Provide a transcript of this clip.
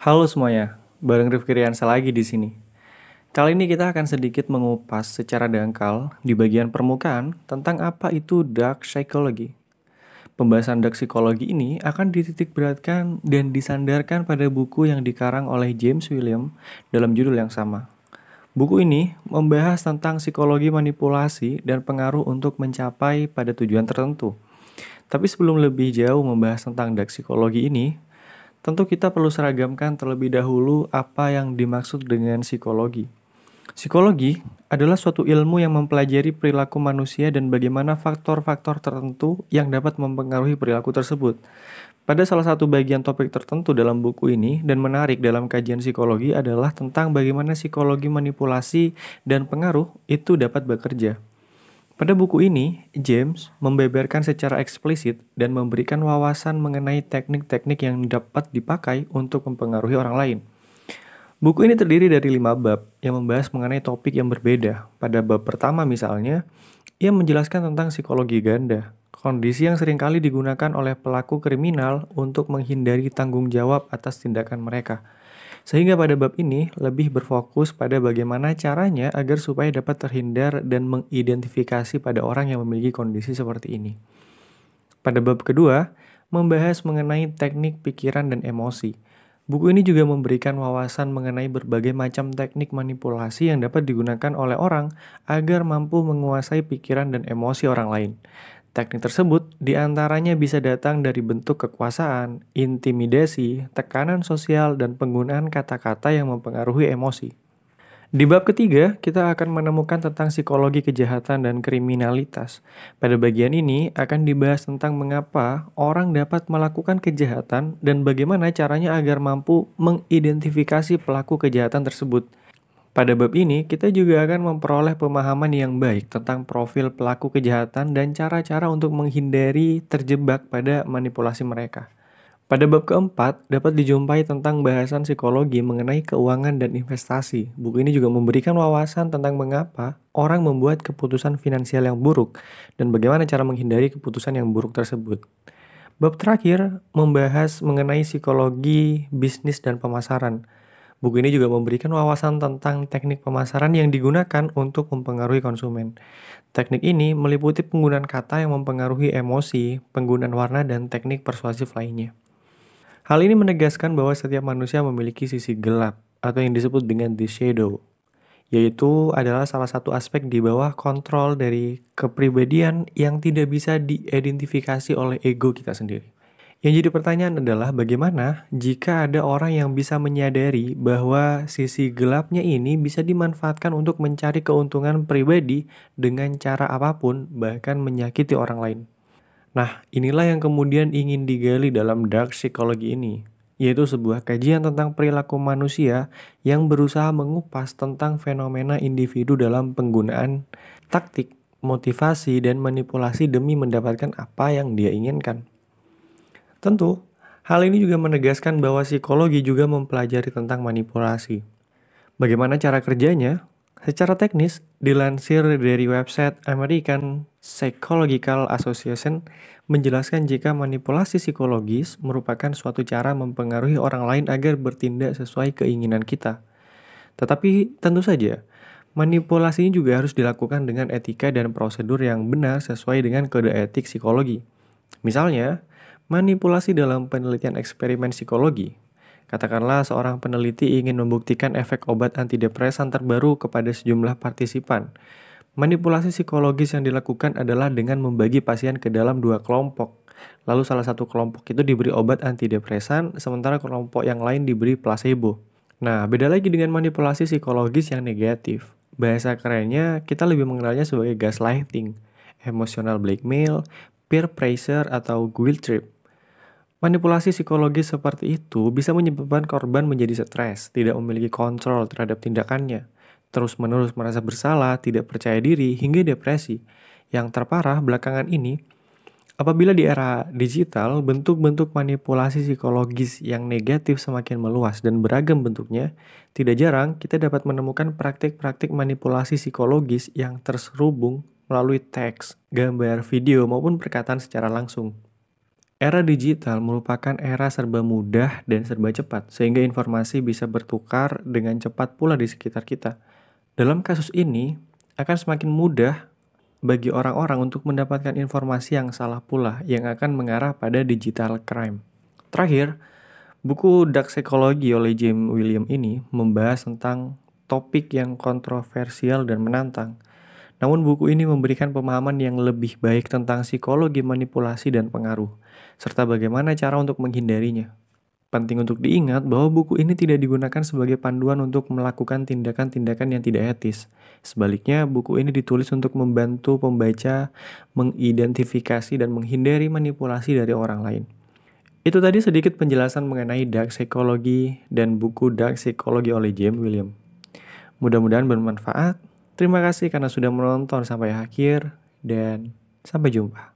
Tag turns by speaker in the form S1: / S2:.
S1: Halo semuanya, bareng Rifki Riansa lagi di sini. Kali ini kita akan sedikit mengupas secara dangkal di bagian permukaan tentang apa itu dark psychology. Pembahasan dark psychology ini akan dititik beratkan dan disandarkan pada buku yang dikarang oleh James William dalam judul yang sama. Buku ini membahas tentang psikologi manipulasi dan pengaruh untuk mencapai pada tujuan tertentu. Tapi sebelum lebih jauh membahas tentang dark psychology ini, tentu kita perlu seragamkan terlebih dahulu apa yang dimaksud dengan psikologi. Psikologi adalah suatu ilmu yang mempelajari perilaku manusia dan bagaimana faktor-faktor tertentu yang dapat mempengaruhi perilaku tersebut. Pada salah satu bagian topik tertentu dalam buku ini dan menarik dalam kajian psikologi adalah tentang bagaimana psikologi manipulasi dan pengaruh itu dapat bekerja. Pada buku ini, James membeberkan secara eksplisit dan memberikan wawasan mengenai teknik-teknik yang dapat dipakai untuk mempengaruhi orang lain. Buku ini terdiri dari 5 bab yang membahas mengenai topik yang berbeda. Pada bab pertama misalnya, ia menjelaskan tentang psikologi ganda, kondisi yang seringkali digunakan oleh pelaku kriminal untuk menghindari tanggung jawab atas tindakan mereka. Sehingga pada bab ini lebih berfokus pada bagaimana caranya agar supaya dapat terhindar dan mengidentifikasi pada orang yang memiliki kondisi seperti ini. Pada bab kedua, membahas mengenai teknik pikiran dan emosi. Buku ini juga memberikan wawasan mengenai berbagai macam teknik manipulasi yang dapat digunakan oleh orang agar mampu menguasai pikiran dan emosi orang lain. Teknik tersebut diantaranya bisa datang dari bentuk kekuasaan, intimidasi, tekanan sosial, dan penggunaan kata-kata yang mempengaruhi emosi. Di bab ketiga, kita akan menemukan tentang psikologi kejahatan dan kriminalitas. Pada bagian ini akan dibahas tentang mengapa orang dapat melakukan kejahatan dan bagaimana caranya agar mampu mengidentifikasi pelaku kejahatan tersebut. Pada bab ini, kita juga akan memperoleh pemahaman yang baik tentang profil pelaku kejahatan dan cara-cara untuk menghindari terjebak pada manipulasi mereka. Pada bab keempat, dapat dijumpai tentang bahasan psikologi mengenai keuangan dan investasi. Buku ini juga memberikan wawasan tentang mengapa orang membuat keputusan finansial yang buruk dan bagaimana cara menghindari keputusan yang buruk tersebut. Bab terakhir membahas mengenai psikologi, bisnis, dan pemasaran. Buku ini juga memberikan wawasan tentang teknik pemasaran yang digunakan untuk mempengaruhi konsumen. Teknik ini meliputi penggunaan kata yang mempengaruhi emosi, penggunaan warna, dan teknik persuasif lainnya. Hal ini menegaskan bahwa setiap manusia memiliki sisi gelap, atau yang disebut dengan the shadow, yaitu adalah salah satu aspek di bawah kontrol dari kepribadian yang tidak bisa diidentifikasi oleh ego kita sendiri. Yang jadi pertanyaan adalah bagaimana jika ada orang yang bisa menyadari bahwa sisi gelapnya ini bisa dimanfaatkan untuk mencari keuntungan pribadi dengan cara apapun, bahkan menyakiti orang lain. Nah, inilah yang kemudian ingin digali dalam dark psychology ini, yaitu sebuah kajian tentang perilaku manusia yang berusaha mengupas tentang fenomena individu dalam penggunaan taktik, motivasi, dan manipulasi demi mendapatkan apa yang dia inginkan. Tentu, hal ini juga menegaskan bahwa psikologi juga mempelajari tentang manipulasi. Bagaimana cara kerjanya? Secara teknis, dilansir dari website American Psychological Association menjelaskan jika manipulasi psikologis merupakan suatu cara mempengaruhi orang lain agar bertindak sesuai keinginan kita. Tetapi tentu saja, manipulasi ini juga harus dilakukan dengan etika dan prosedur yang benar sesuai dengan kode etik psikologi. Misalnya, manipulasi dalam penelitian eksperimen psikologi. Katakanlah seorang peneliti ingin membuktikan efek obat antidepresan terbaru kepada sejumlah partisipan. Manipulasi psikologis yang dilakukan adalah dengan membagi pasien ke dalam dua kelompok. Lalu salah satu kelompok itu diberi obat antidepresan, sementara kelompok yang lain diberi placebo. Nah, beda lagi dengan manipulasi psikologis yang negatif. Bahasa kerennya, kita lebih mengenalnya sebagai gaslighting, emotional blackmail, peer pressure, atau guilt trip. Manipulasi psikologis seperti itu bisa menyebabkan korban menjadi stres, tidak memiliki kontrol terhadap tindakannya, terus-menerus merasa bersalah, tidak percaya diri, hingga depresi. Yang terparah belakangan ini, apabila di era digital, bentuk-bentuk manipulasi psikologis yang negatif semakin meluas dan beragam bentuknya, tidak jarang kita dapat menemukan praktik-praktik manipulasi psikologis yang terselubung melalui teks, gambar, video, maupun perkataan secara langsung. Era digital merupakan era serba mudah dan serba cepat, sehingga informasi bisa bertukar dengan cepat pula di sekitar kita. Dalam kasus ini, akan semakin mudah bagi orang-orang untuk mendapatkan informasi yang salah pula, yang akan mengarah pada digital crime. Terakhir, buku Dark Psychology oleh James William ini membahas tentang topik yang kontroversial dan menantang. Namun buku ini memberikan pemahaman yang lebih baik tentang psikologi manipulasi dan pengaruh, serta bagaimana cara untuk menghindarinya. Penting untuk diingat bahwa buku ini tidak digunakan sebagai panduan untuk melakukan tindakan-tindakan yang tidak etis. Sebaliknya, buku ini ditulis untuk membantu pembaca mengidentifikasi dan menghindari manipulasi dari orang lain. Itu tadi sedikit penjelasan mengenai Dark Psychology dan buku Dark Psychology oleh James William. Mudah-mudahan bermanfaat. Terima kasih karena sudah menonton sampai akhir dan sampai jumpa.